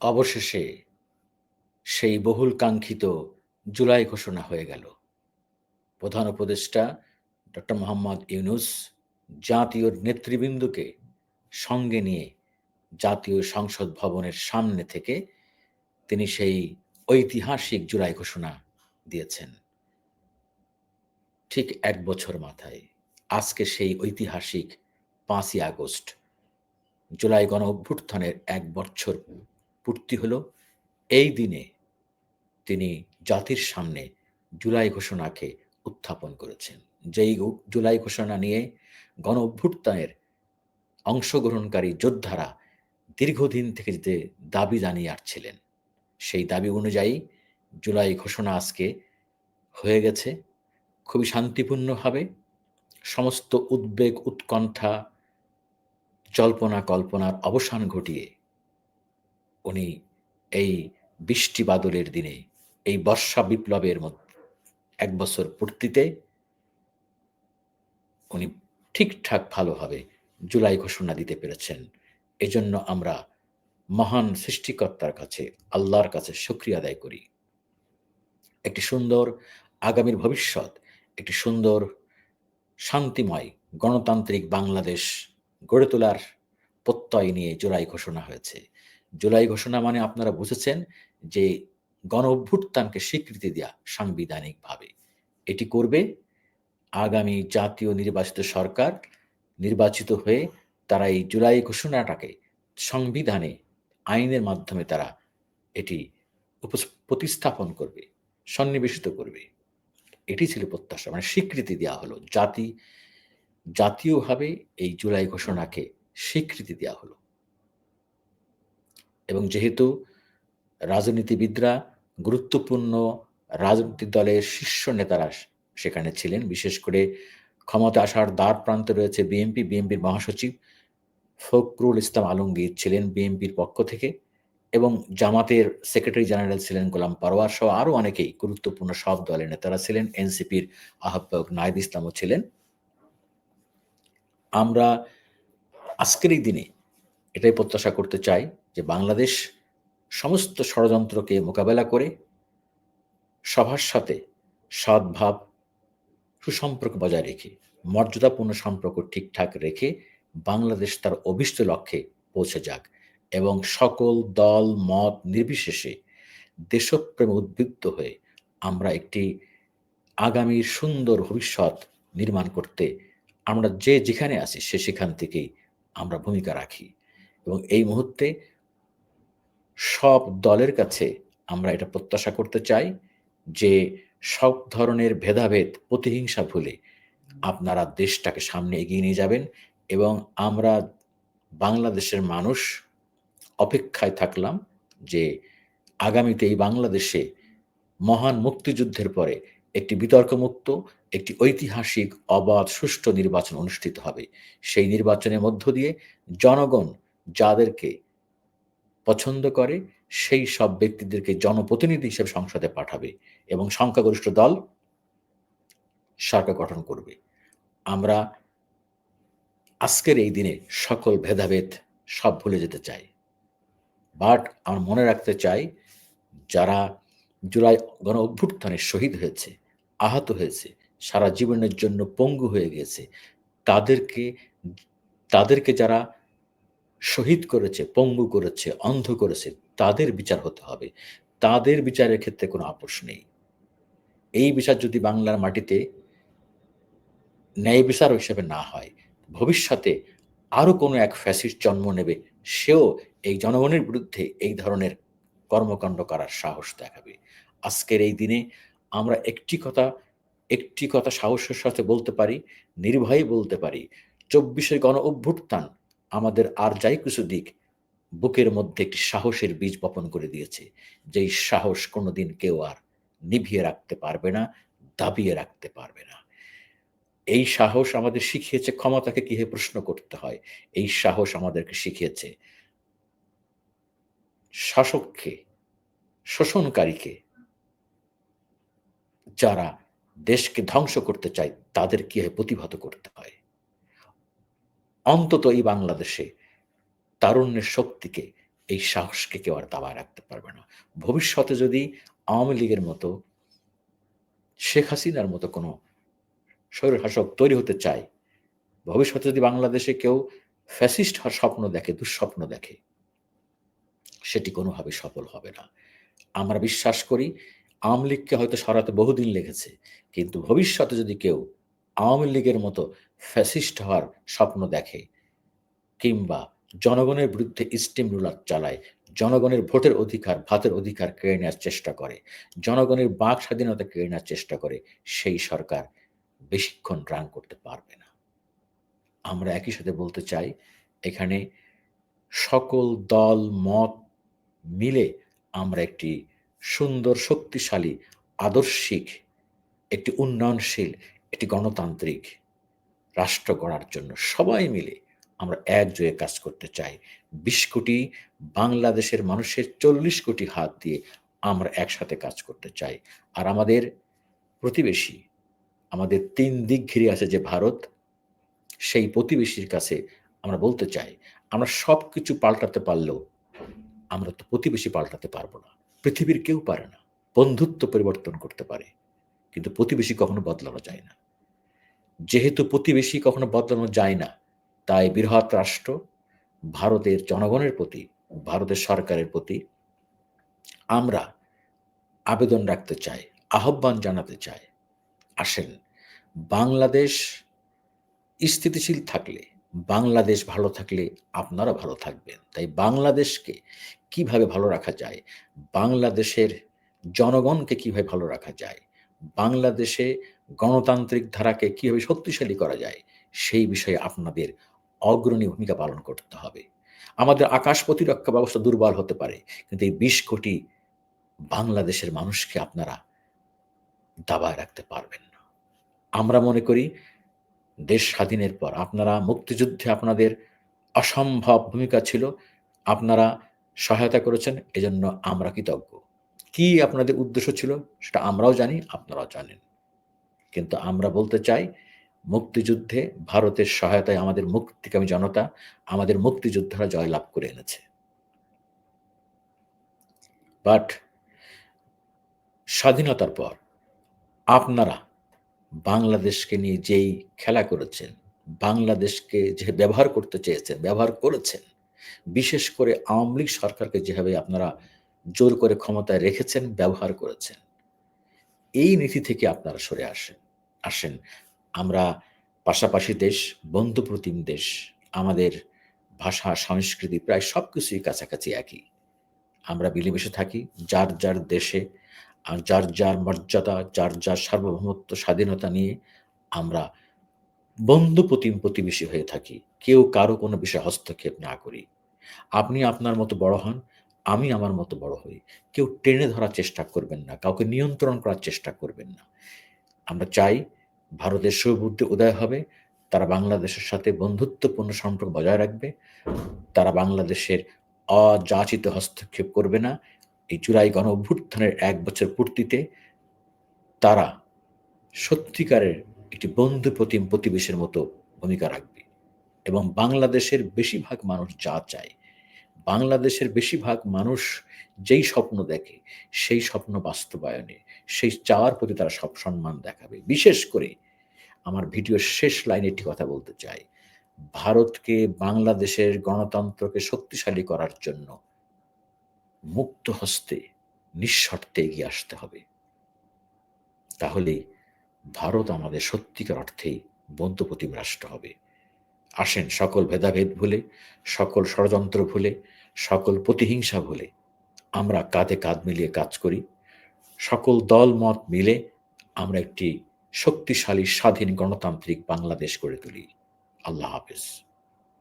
অবশেষে সেই বহুল কাঙ্ক্ষিত জুলাই ঘোষণা হয়ে গেল। প্রধান উপদেষ্টা ডক্টর মোহাম্মদ ইউনূস জাতীয় নেতৃবৃন্দকে সঙ্গে নিয়ে জাতীয় সংসদ ভবনের সামনে থেকে তিনি সেই ঐতিহাসিক জুলাই ঘোষণা দিয়েছেন। ঠিক ১ বছর মাথায় আজকে সেই ঐতিহাসিক ৫ই আগস্ট জুলাই গণঅভ্যুত্থানের ১ বছর পূর্তি হলো। এই দিনে তিনি জাতির সামনে জুলাই ঘোষণাকে উত্থাপন করেছেন। যেই জুলাই ঘোষণা নিয়ে গণঅভ্যুত্থানের অংশগ্রহণকারী যোদ্ধারা দীর্ঘদিন থেকে যে দাবি জানিয়ে আসছিলেন, সেই দাবি অনুযায়ী জুলাই ঘোষণা আজকে হয়ে গেছে। খুবই শান্তিপূর্ণভাবে সমস্ত উদ্বেগ, উৎকণ্ঠা, জল্পনা কল্পনার অবসান ঘটিয়ে উনি এই বৃষ্টি বাদলের দিনে, এই বর্ষা বিপ্লবের ১ বছর পূর্তিতে উনি ঠিকঠাক ভালোভাবে জুলাই ঘোষণা দিতে পেরেছেন। এজন্য আমরা মহান সৃষ্টিকর্তার কাছে, আল্লাহর কাছে শুকরিয়া আদায় করি। একটি সুন্দর আগামীর ভবিষ্যৎ, একটি সুন্দর শান্তিময় গণতান্ত্রিক বাংলাদেশ গড়ে তোলার প্রত্যয় নিয়ে জুলাই ঘোষণা হয়েছে। জুলাই ঘোষণা মানে আপনারা বুঝেছেন যে গণঅভ্যুত্থানকে স্বীকৃতি দেয়া সাংবিধানিকভাবে। এটি করবে আগামী জাতীয় নির্বাচিত সরকার। নির্বাচিত হয়ে তারা এই জুলাই ঘোষণাটাকে সংবিধানে, আইনের মাধ্যমে তারা এটি প্রতিস্থাপন করবে, সন্নিবেশিত করবে। এটি ছিল প্রত্যাশা। মানে স্বীকৃতি দেয়া হলো। জাতীয়ভাবে এই জুলাই ঘোষণাকে স্বীকৃতি দেয়া হলো। এবং যেহেতু রাজনীতিবিদরা, গুরুত্বপূর্ণ রাজনৈতিক দলের শীর্ষ নেতারা সেখানে ছিলেন। বিশেষ করে ক্ষমতায় আসার দ্বারপ্রান্তে রয়েছে বিএনপি। বিএনপির মহাসচিব ফখরুল ইসলাম আলমগীর ছিলেন বিএনপির পক্ষ থেকে, এবং জামাতের সেক্রেটারি জেনারেল ছিলেন গোলাম পরোয়ার সহ আরও অনেকেই গুরুত্বপূর্ণ সব দলের নেতারা ছিলেন। এনসিপির আহ্বায়ক নাহিদ ইসলামও ছিলেন। আমরা আজকের এই দিনে এটাই প্রত্যাশা করতে চাই যে বাংলাদেশ সমস্ত ষড়যন্ত্রকে মোকাবেলা করে সবার সাথে সদ্ভাব, সুসম্পর্ক বজায় রেখে, মর্যাদাপূর্ণ সম্পর্ক ঠিকঠাক রেখে বাংলাদেশ তার অভীষ্ট লক্ষ্যে পৌঁছে যাক, এবং সকল দল মত নির্বিশেষে দেশপ্রেমে উদ্বুদ্ধ হয়ে আমরা একটি আগামীর সুন্দর ভবিষ্যৎ নির্মাণ করতে আমরা যে যেখানে আছি সেখান থেকেই আমরা ভূমিকা রাখি। এবং এই মুহূর্তে সব দলের কাছে আমরা এটা প্রত্যাশা করতে চাই যে সব ধরনের ভেদাভেদ, প্রতিহিংসা ভুলে আপনারা দেশটাকে সামনে এগিয়ে নিয়ে যাবেন, এবং আমরা বাংলাদেশের মানুষ অপেক্ষায় থাকলাম যে আগামীতে এই বাংলাদেশে মহান মুক্তিযুদ্ধের পরে একটি বিতর্কমুক্ত, একটি ঐতিহাসিক, অবাধ, সুষ্ঠু নির্বাচন অনুষ্ঠিত হবে। সেই নির্বাচনের মধ্য দিয়ে জনগণ যাদেরকে পছন্দ করে সেই সব ব্যক্তিদেরকে জনপ্রতিনিধি হিসেবে সংসদে পাঠাবে, এবং সংখ্যাগরিষ্ঠ দল সরকার গঠন করবে। আমরা আজকের এই দিনে সকল ভেদাভেদ সব ভুলে যেতে চাই। বাট আমরা মনে রাখতে চাই, যারা জুলাই গণঅভ্যুত্থানে শহীদ হয়েছে, আহত হয়েছে, সারা জীবনের জন্য পঙ্গু হয়ে গিয়েছে, তাদেরকে তাদেরকে যারা শহীদ করেছে, পঙ্গু করেছে, অন্ধ করেছে, তাদের বিচার হতে হবে। তাদের বিচারের ক্ষেত্রে কোনো আপোস নেই। এই বিচার যদি বাংলার মাটিতে ন্যায় বিচার হিসেবে না হয়, ভবিষ্যতে আরো কোনো এক ফ্যাসিস্ট জন্ম নেবে, সেও এই জনগণের বিরুদ্ধে এই ধরনের কর্মকাণ্ড করার সাহস দেখাবে। আজকের এই দিনে আমরা একটি কথা সাহসের সাথে বলতে পারি, নির্ভয়ে বলতে পারি, ২৪শে গণঅভ্যুত্থান আমাদের আর যাই কিছু দিক, বুকের মধ্যে একটি সাহসের বীজ বপন করে দিয়েছে। যেই সাহস কোনোদিন কেউ আর নিভিয়ে রাখতে পারবে না, দাবিয়ে রাখতে পারবে না। এই সাহস আমাদের শিখিয়েছে ক্ষমতাকে কিভাবে প্রশ্ন করতে হয়। এই সাহস আমাদেরকে শিখিয়েছে শাসককে, শোষণকারীকে, যারা দেশকে ধ্বংস করতে চায় তাদের কিভাবে প্রতিহত করতে হয়। অন্তত এই বাংলাদেশে তারুণ্যের শক্তিকে এই সাহসকে কেউ আর দাবায় রাখতে পারবে না। ভবিষ্যতে যদি আওয়ামী লীগের মতো, শেখ হাসিনার মতো কোনো স্বৈরশাসক তৈরি হতে চায়, ভবিষ্যতে যদি বাংলাদেশে কেউ ফ্যাসিস্ট হওয়ার স্বপ্ন দেখে, দুঃস্বপ্ন দেখে, সেটি কোনোভাবে সফল হবে না। আমরা বিশ্বাস করি আওয়ামী লীগকে হয়তো সরাতে বহুদিন লেগেছে, কিন্তু ভবিষ্যতে যদি কেউ আওয়ামী লীগের মতো ফ্যাসিস্ট হওয়ার স্বপ্ন দেখে কিংবা জনগণের বিরুদ্ধে স্টিম রুলার চালায়, জনগণের ভোটের অধিকার, ভাতের অধিকার কেড়ে নেওয়ার চেষ্টা করে, জনগণের বাক স্বাধীনতা কেড়ে নেওয়ার চেষ্টা করে, সেই সরকার বেশিক্ষণ রান করতে পারবে না। আমরা একই সাথে বলতে চাই, এখানে সকল দল মত মিলে আমরা একটি সুন্দর, শক্তিশালী, আদর্শিক, একটি উন্নয়নশীল, একটি গণতান্ত্রিক রাষ্ট্র গড়ার জন্য সবাই মিলে আমরা একযোগে কাজ করতে চাই। ২০ কোটি বাংলাদেশের মানুষের ৪০ কোটি হাত দিয়ে আমরা একসাথে কাজ করতে চাই। আর আমাদের প্রতিবেশী, আমাদের ৩ দিক ঘিরে আছে যে ভারত, সেই প্রতিবেশীর কাছে আমরা বলতে চাই, আমরা সবকিছু পাল্টাতে পারলেও আমরা তো প্রতিবেশী পাল্টাতে পারব না। পৃথিবীর কেউ পারে না। বন্ধুত্ব পরিবর্তন করতে পারে, কিন্তু প্রতিবেশী কখনো বদলানো যায় না। যেহেতু প্রতিবেশী কখনো বদলানো যায় না, তাই বৃহৎ রাষ্ট্র ভারতের জনগণের প্রতি, ভারতের সরকারের প্রতি আমরা আবেদন রাখতে চাই, আহ্বান জানাতে চাই। আসেন, বাংলাদেশ স্থিতিশীল থাকলে, বাংলাদেশ ভালো থাকলে আপনারা ভালো থাকবেন। তাই বাংলাদেশকে কিভাবে ভালো রাখা যায়, বাংলাদেশের জনগণকে কিভাবে ভালো রাখা যায়, বাংলাদেশে গণতান্ত্রিক ধারাকে কিভাবে শক্তিশালী করা যায়, সেই বিষয়ে আপনাদের অগ্রণী ভূমিকা পালন করতে হবে। আমাদের আকাশ প্রতিরক্ষা ব্যবস্থা দুর্বল হতে পারে, কিন্তু এই ২০ কোটি বাংলাদেশের মানুষকে আপনারা দাবায় রাখতে পারবেন না। আমরা মনে করি দেশ স্বাধীনের পর আপনারা মুক্তিযুদ্ধে আপনাদের অসম্ভব ভূমিকা ছিল। আপনারা সহায়তা করেছেন, এজন্য আমরা কৃতজ্ঞ। কি আপনাদের উদ্দেশ্য ছিল সেটা আমরাও জানি, আপনারাও জানেন। কিন্তু আমরা বলতে চাই, মুক্তিযুদ্ধে ভারতের সহায়তায় আমাদের মুক্তিকামী জনতা, আমাদের মুক্তিযোদ্ধারা জয়লাভ করে এনেছে। বাট স্বাধীনতার পর আপনারা বাংলাদেশকে নিয়ে যেই খেলা করেছেন, বাংলাদেশকে যে ব্যবহার করতে চেয়েছেন, ব্যবহার করেছেন। বিশেষ করে আওয়ামী লীগ সরকারকে যেভাবে আপনারা জোর করে ক্ষমতায় রেখেছেন, ব্যবহার করেছেন। এই নীতি থেকে আপনারা সরে আসেন। আসেন, আমরা পাশাপাশি দেশ, বন্ধুপ্রতিম দেশ। আমাদের ভাষা, সংস্কৃতি প্রায় সবকিছুই কাছাকাছি একই। আমরা মিলেমিশে থাকি যার, যার দেশে, আর যার, যার মর্যাদা, যার, যার সার্বভৌমত্ব, স্বাধীনতা নিয়ে আমরা বন্ধুপ্রতিম প্রতিবেশী হয়ে থাকি। কেউ কারো কোনো বিষয়ে হস্তক্ষেপ না করি। আপনি আপনার মতো বড় হন, আমি আমার মতো বড় হই। কেউ টেনে ধরার চেষ্টা করবেন না, কাউকে নিয়ন্ত্রণ করার চেষ্টা করবেন না। আমরা চাই ভারতের শুভবুদ্ধি উদয় হবে, তারা বাংলাদেশের সাথে বন্ধুত্বপূর্ণ সম্পর্ক বজায় রাখবে। তারা বাংলাদেশের অযাচিত হস্তক্ষেপ করবে না। এই জুলাই গণঅভ্যুত্থানের ১ বছর পূর্তিতে তারা সত্যিকারের একটি বন্ধুপ্রতিম প্রতিবেশীর মতো ভূমিকা রাখবে এবং বাংলাদেশের বেশিরভাগ মানুষ যা চায়, বাংলাদেশের বেশিরভাগ মানুষ যেই স্বপ্ন দেখে, সেই স্বপ্ন বাস্তবায়নে, সেই চাওয়ার প্রতি তারা সম্মান দেখাবে। বিশেষ করে আমার ভিডিওর শেষ লাইনে একটি কথা বলতে চাই। ভারতকে বাংলাদেশের গণতন্ত্রকে শক্তিশালী করার জন্য মুক্ত হস্তে, নিঃশর্তে এগিয়ে আসতে হবে। তাহলেই ভারত আমাদের সত্যিকার অর্থেই বন্ধুপ্রতিম রাষ্ট্র হবে। আসেন, সকল ভেদাভেদ ভুলে, সকল ষড়যন্ত্র ভুলে, সকল প্রতিহিংসা ভুলে আমরা কাঁধে কাঁধ মিলিয়ে কাজ করি। সকল দল মত মিলে আমরা একটি শক্তিশালী, স্বাধীন, গণতান্ত্রিক বাংলাদেশ গড়ে তুলি। আল্লাহ হাফেজ।